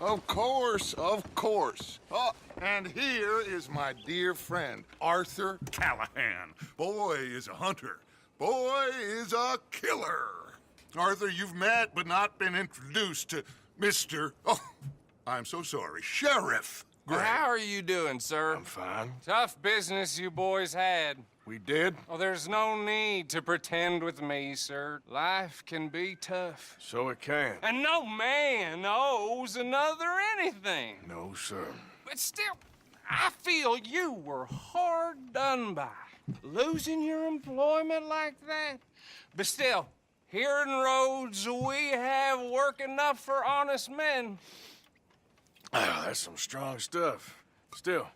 Of course, of course. Oh, and here is my dear friend, Arthur Callaghan. Boy is a hunter. Boy is a killer. Arthur, you've met but not been introduced to Mr. Oh, I'm so sorry, Sheriff Gray. How are you doing, sir? I'm fine. Tough business you boys had. We did? Oh, there's no need to pretend with me, sir. Life can be tough. So it can. And no man owes another anything. No, sir. But still, I feel you were hard done by. Losing your employment like that. But still, here in Rhodes, we have work enough for honest men. Ah, that's some strong stuff. Still,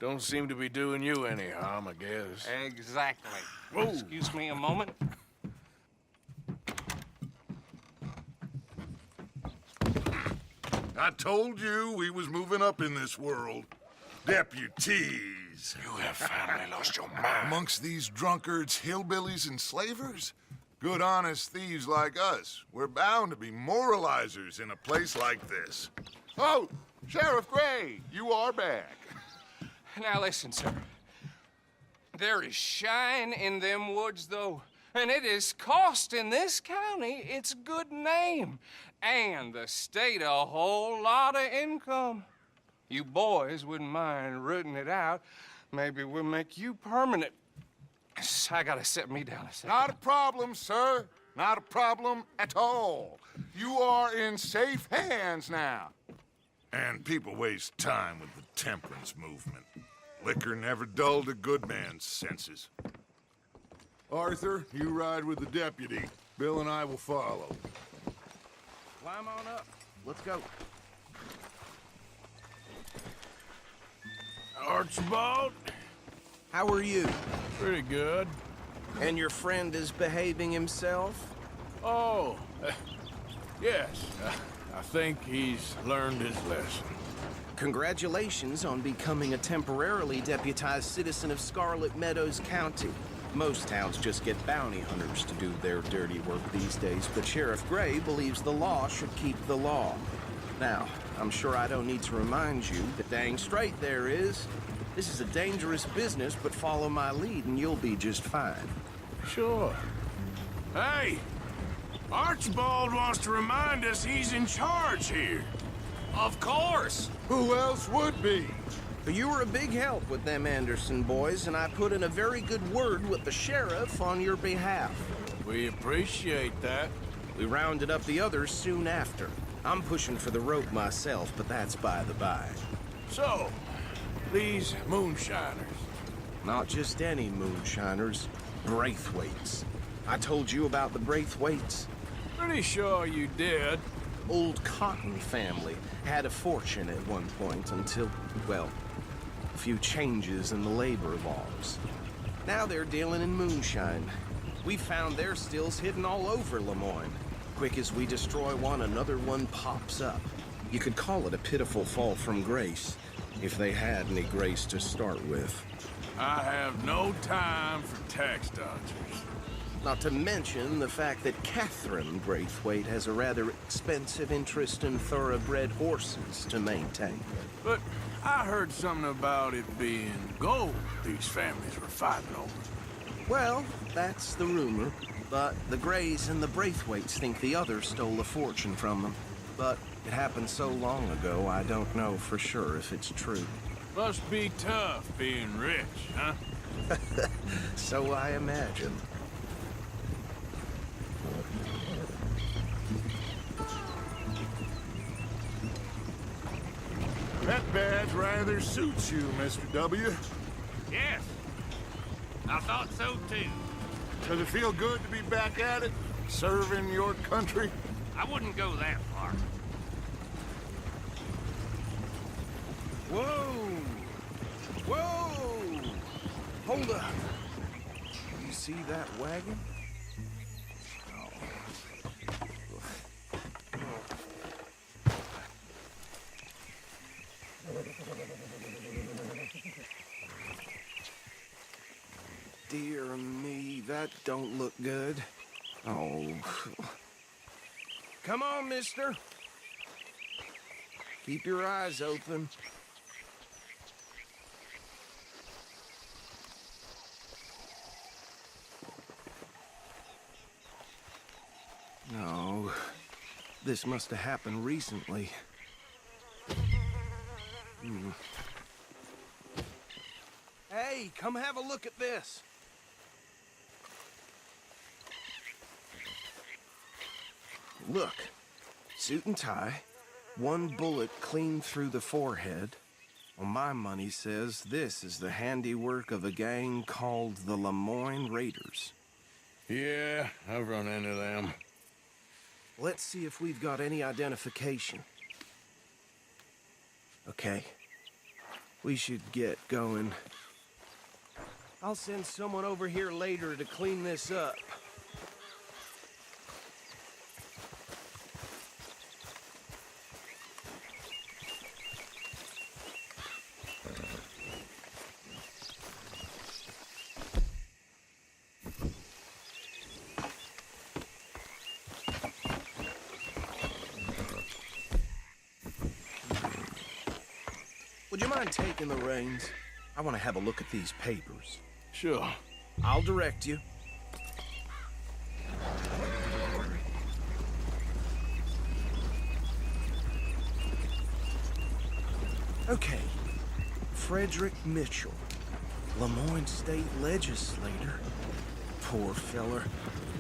don't seem to be doing you any harm, I guess. Exactly. Whoa. Excuse me a moment. I told you we was moving up in this world. Deputies. You have finally lost your mind. Amongst these drunkards, hillbillies, and slavers? Good, honest thieves like us. We're bound to be moralizers in a place like this. Oh, Sheriff Gray, you are back. Now listen, sir. There is shine in them woods, though, and it is costing this county its good name, and the state a whole lot of income. You boys wouldn't mind rooting it out. Maybe we'll make you permanent. I gotta sit me down a second. Not a problem, sir. Not a problem at all. You are in safe hands now. And people waste time with the temperance movement. Liquor never dulled a good man's senses. Arthur, you ride with the deputy. Bill and I will follow. Climb on up. Let's go. Archibald? How are you? Pretty good. And your friend is behaving himself? Oh, yes. I think he's learned his lesson. Congratulations on becoming a temporarily deputized citizen of Scarlet Meadows County. Most towns just get bounty hunters to do their dirty work these days, but Sheriff Gray believes the law should keep the law. Now, I'm sure I don't need to remind you that dang straight there is. This is a dangerous business, but follow my lead and you'll be just fine. Sure. Hey! Archibald wants to remind us he's in charge here. Of course. Who else would be? You were a big help with them Anderson boys, and I put in a very good word with the sheriff on your behalf. We appreciate that. We rounded up the others soon after. I'm pushing for the rope myself, but that's by the by. So, these moonshiners. Not just any moonshiners, Braithwaites. I told you about the Braithwaites. Pretty sure you did. Old Cotton family had a fortune at one point until, well, a few changes in the labor laws. Now they're dealing in moonshine. We found their stills hidden all over Lemoyne. Quick as we destroy one, another one pops up. You could call it a pitiful fall from grace, if they had any grace to start with. I have no time for tax dodgers. Not to mention the fact that Catherine Braithwaite has a rather expensive interest in thoroughbred horses to maintain. But I heard something about it being gold these families were fighting over. Well, that's the rumor. But the Grays and the Braithwaites think the others stole a fortune from them. But it happened so long ago, I don't know for sure if it's true. Must be tough being rich, huh? So I imagine. That badge rather suits you, Mr. W. Yes, I thought so too. Does it feel good to be back at it, serving your country? I wouldn't go that far. Whoa! Whoa! Hold up. You see that wagon? Dear me, that don't look good. Oh. Come on, mister. Keep your eyes open. No, this must have happened recently. Hey, come have a look at this. Look, suit and tie, one bullet clean through the forehead. Well, my money says this is the handiwork of a gang called the Lemoyne Raiders. Yeah, I've run into them. Let's see if we've got any identification. Okay. We should get going. I'll send someone over here later to clean this up. Would you mind taking the reins? I want to have a look at these papers. Sure. I'll direct you. Okay. Frederick Mitchell, Lemoyne State Legislator. Poor feller.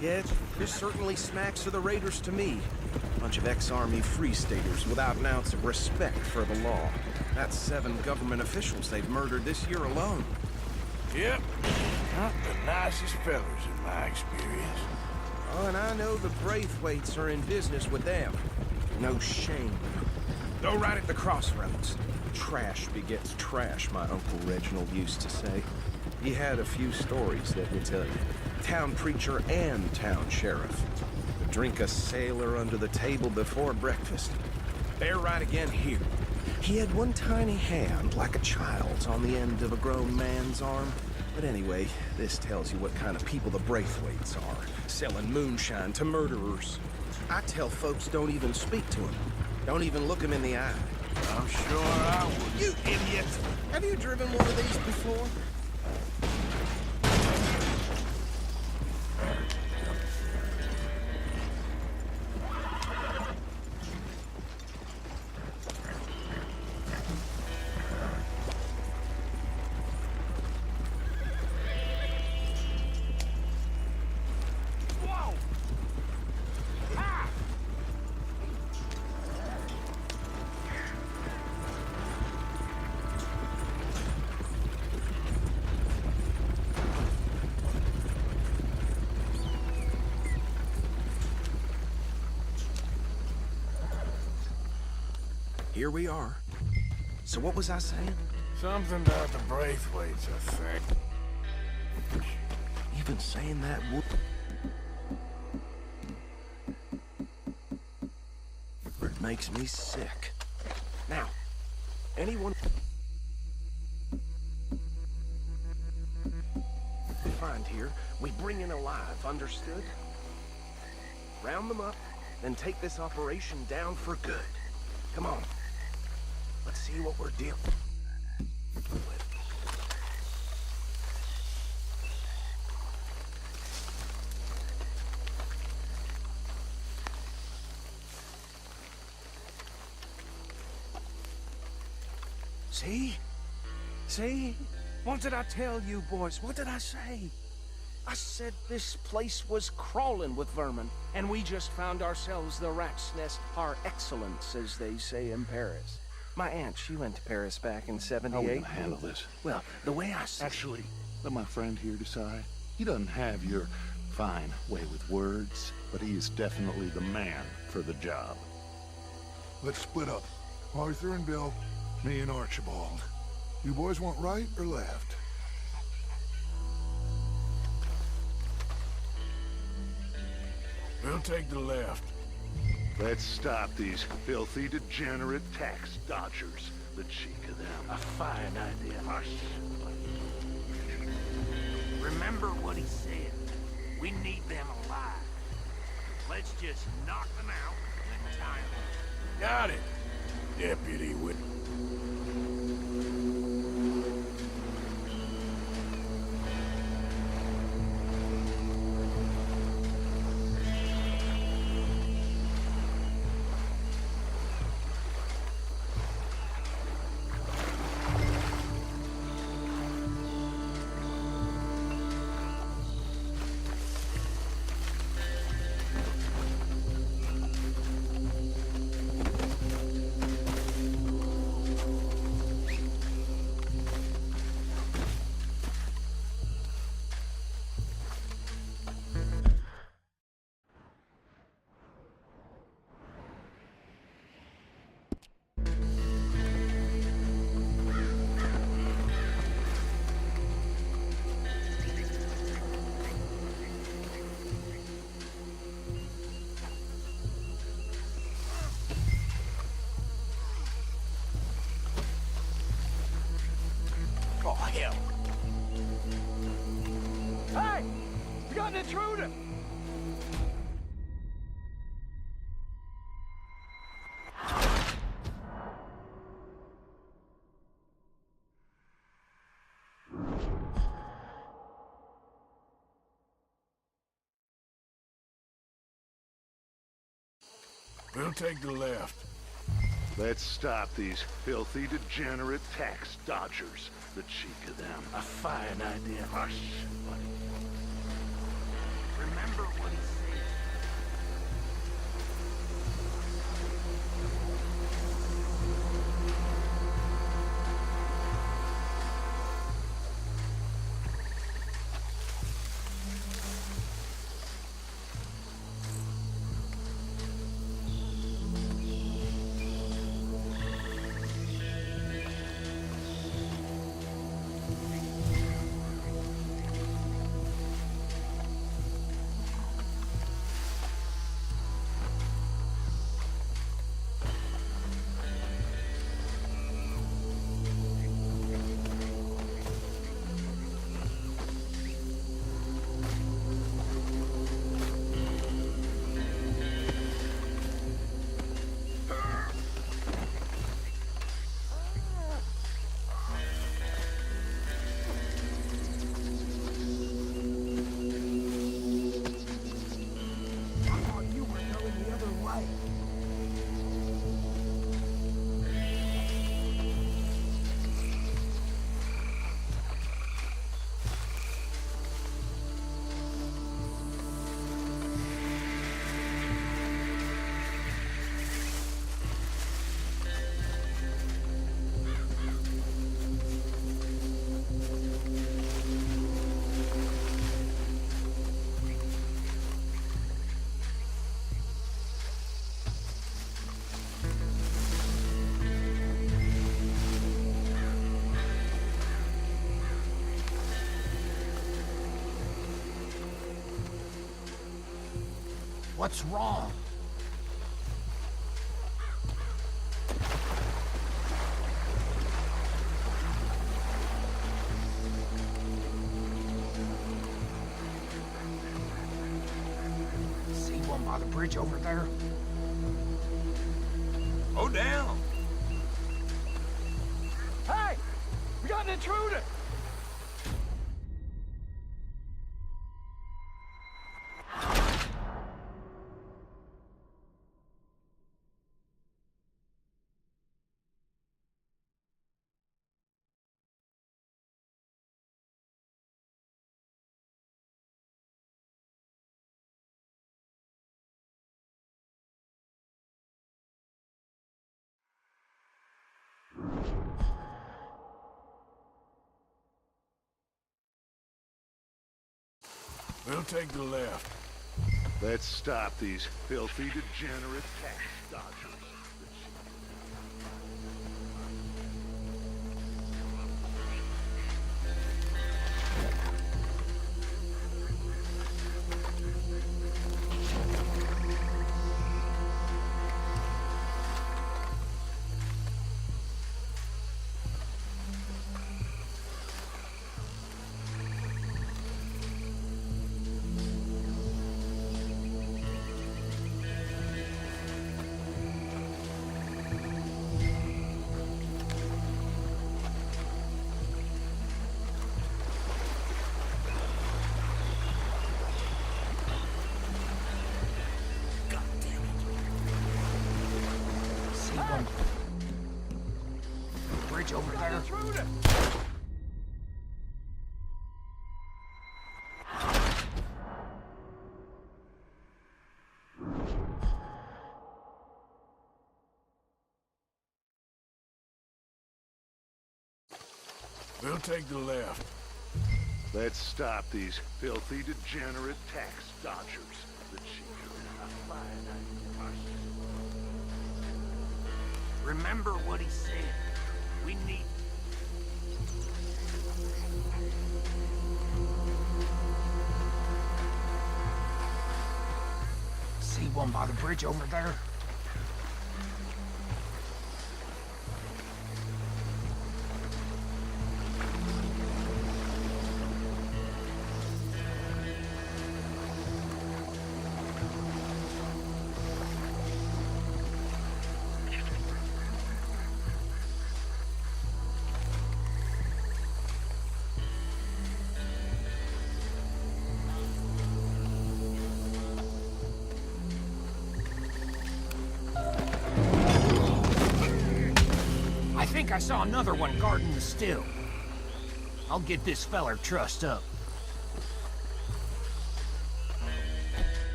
Yeah, this certainly smacks of the Raiders to me. Bunch of ex-Army Free Staters without an ounce of respect for the law. That's 7 government officials they've murdered this year alone. Yep. Not the nicest fellas in my experience. Oh, and I know the Braithwaites are in business with them. No shame. Go right at the crossroads. Trash begets trash, my Uncle Reginald used to say. He had a few stories, let me tell you. Town preacher and town sheriff. Could drink a sailor under the table before breakfast. Bear right again here. He had one tiny hand, like a child's, on the end of a grown man's arm. But anyway, this tells you what kind of people the Braithwaites are. Selling moonshine to murderers. I tell folks don't even speak to him. Don't even look him in the eye. I'm sure I would. You idiot! Have you driven one of these before? Here we are. So what was I saying? Something about the Braithwaites, I think. Even saying that would... It makes me sick. Now, anyone... find here, we bring in alive, understood? Round them up, then take this operation down for good. Come on. Let's see what we're dealing with. See? See? What did I tell you, boys? What did I say? I said this place was crawling with vermin, and we just found ourselves the rat's nest par excellence, as they say in Paris. My aunt, she went to Paris back in '78. How are we gonna handle this? Well, the way I see... Actually, let my friend here decide. He doesn't have your fine way with words, but he is definitely the man for the job. Let's split up. Arthur and Bill, me and Archibald. You boys want right or left? We'll take the left. Let's stop these filthy, degenerate tax dodgers. The cheek of them. A fine idea. Hush. Remember what he said. We need them alive. Let's just knock them out and tie them. Got it. Deputy Whit. Oh, hell. Hey! We got an intruder! We'll take the left. Let's stop these filthy, degenerate tax dodgers. The cheek of them. A fine idea. Hush, buddy. Remember what he said. What's wrong? See one by the bridge over there? Go down. Hey! We got an intruder! We'll take the left. Let's stop these filthy, degenerate tax dodgers. over there. We'll take the left. Let's stop these filthy, degenerate tax dodgers. The chief of a fine idea. Remember what he said. We need... See one by the bridge over there? I think I saw another one guarding the still. I'll get this feller trussed up.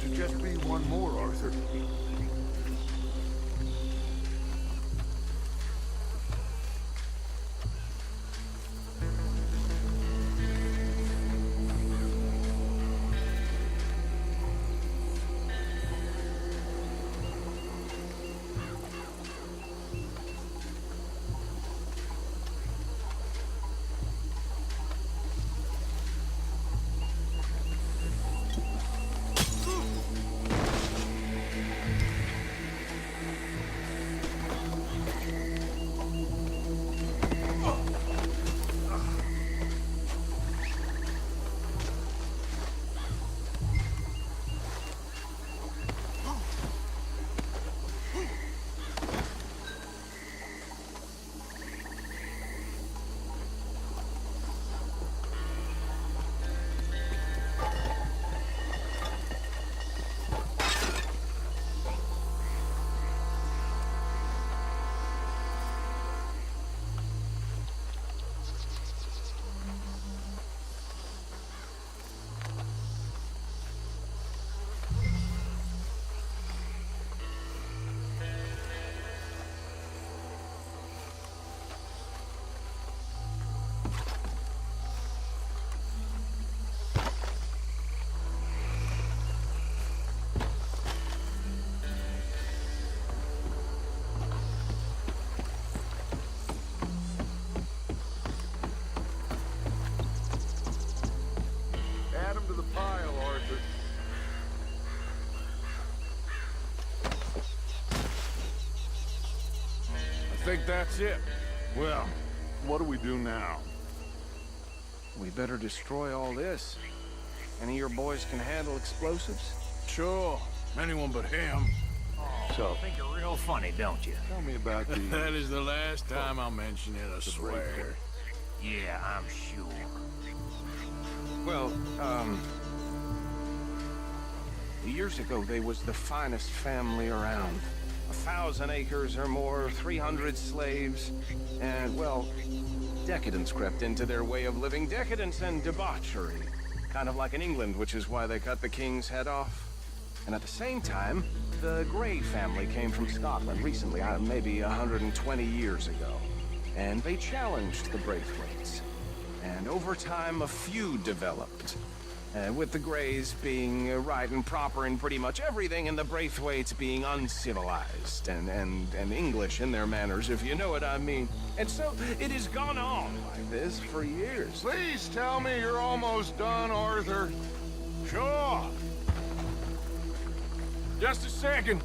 Should just be one more, Arthur. Add 'em to the pile, Arthur. I think that's it. Well, what do we do now? We better destroy all this. Any of your boys can handle explosives? Sure. Anyone but him. So, Think you're real funny, don't you? tell me about the... That is the last time I'll mention it, I swear. Yeah, I'm sure. Well, years ago, they was the finest family around. 1,000 acres or more, 300 slaves, and, well, decadence crept into their way of living. Decadence and debauchery. Kind of like in England, which is why they cut the king's head off. And at the same time, the Grey family came from Scotland recently, maybe 120 years ago. And they challenged the Braithwaites. And over time, a feud developed. With the Greys being right and proper in pretty much everything, and the Braithwaites being uncivilized and English in their manners, if you know what I mean. And so it has gone on like this for years. Please tell me you're almost done, Arthur. Sure. Just a second.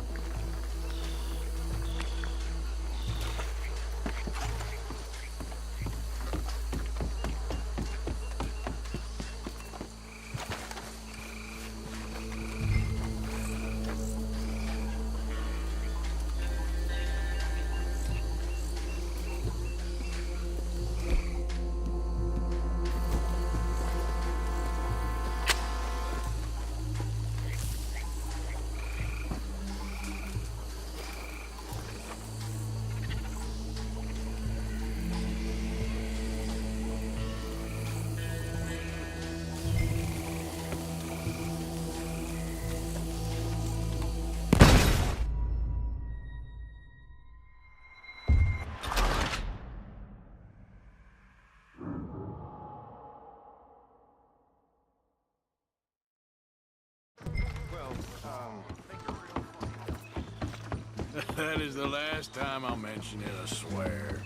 That is the last time I'll mention it, I swear.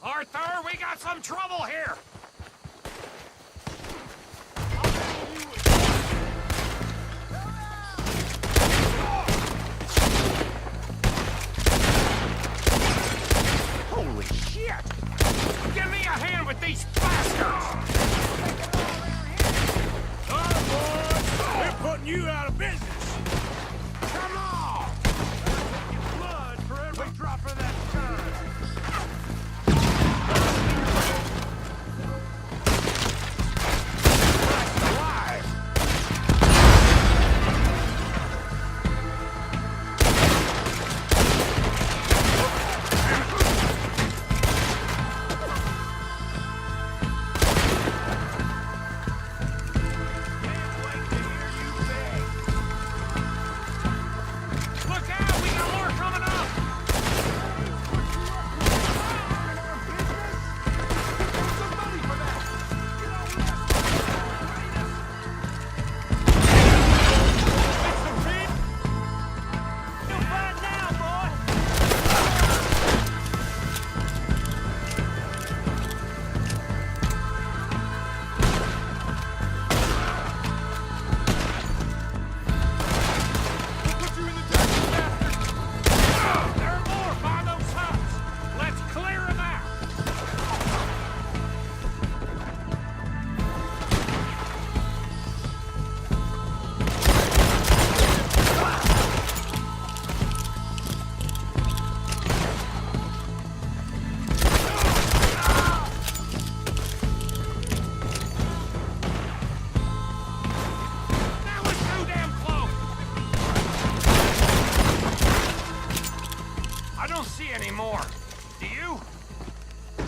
Arthur, we got some trouble here! Holy shit! Give me a hand with these bastards! Oh, boys! We're putting you out of business! Come on! Blood for every drop of that time!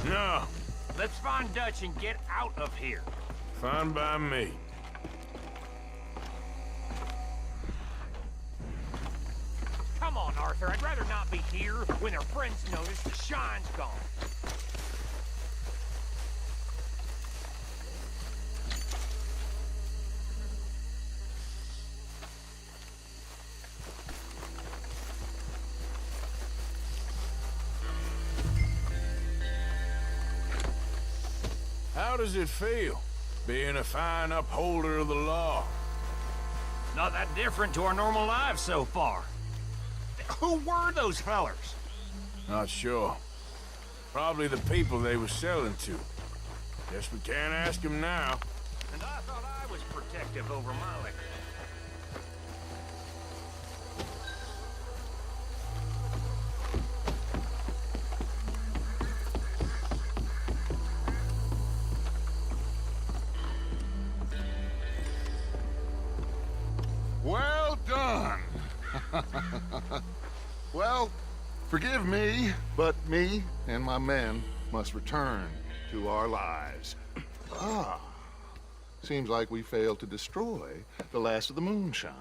No, Let's find Dutch and get out of here. fine by me. Come on, Arthur. I'd rather not be here when their friends notice the shine's gone. How does it feel, being a fine upholder of the law? Not that different to our normal lives so far. Who were those fellers? Not sure. Probably the people they were selling to. Guess we can't ask them now. And I thought I was protective over my liquor. Well done. Well, forgive me, but me and my men must return to our lives. Ah, seems like we failed to destroy the last of the moonshine.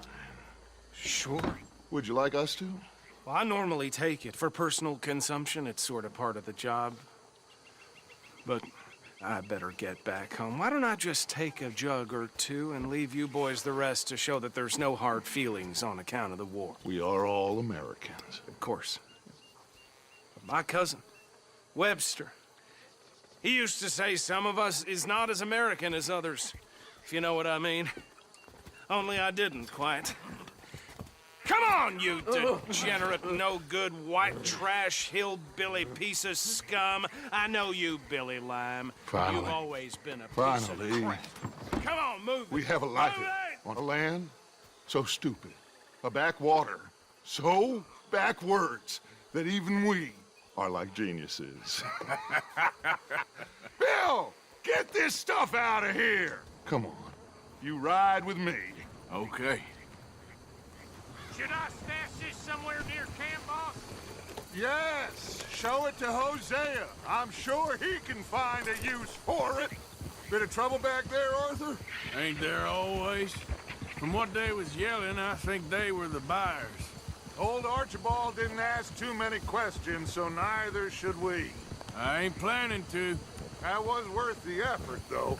Sure. Would you like us to? Well, I normally take it for personal consumption. It's sort of part of the job. But I better get back home. Why don't I just take a jug or two and leave you boys the rest to show that there's no hard feelings on account of the war? We are all Americans. Of course. My cousin, Webster, he used to say some of us is not as American as others, if you know what I mean. Only I didn't quite. Come on, you degenerate, no-good, white trash, hillbilly piece of scum. I know you, Billy Lime. Finally. You've always been a piece Finally. of crap. Come on, move We it. have a life Move it. on a land so stupid, a backwater so backwards that even we are like geniuses. Bill, get this stuff out of here. Come on, you ride with me. Okay. Should I stash this somewhere near camp, boss? Yes, show it to Hosea. I'm sure he can find a use for it. Bit of trouble back there, Arthur? Ain't there always? From what they was yelling, I think they were the buyers. Old Archibald didn't ask too many questions, so neither should we. I ain't planning to. That was worth the effort, though.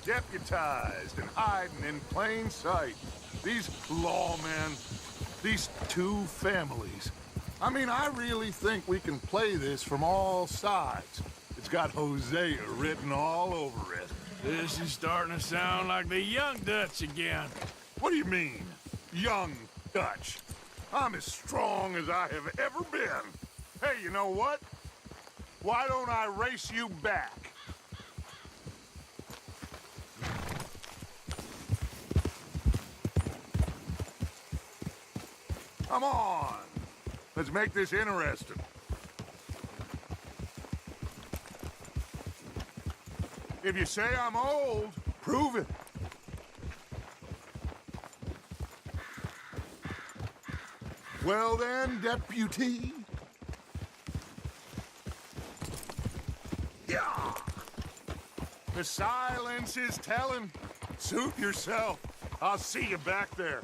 Deputized and hiding in plain sight. These lawmen, these two families. I mean, I really think we can play this from all sides. It's got Hosea written all over it. This is starting to sound like the Young Dutch again. What do you mean, young Dutch? I'm as strong as I have ever been. Hey, you know what? Why don't I race you back? Come on. Let's make this interesting. If you say I'm old, prove it. Well then, deputy. Yeah. The silence is telling. Suit yourself. I'll see you back there.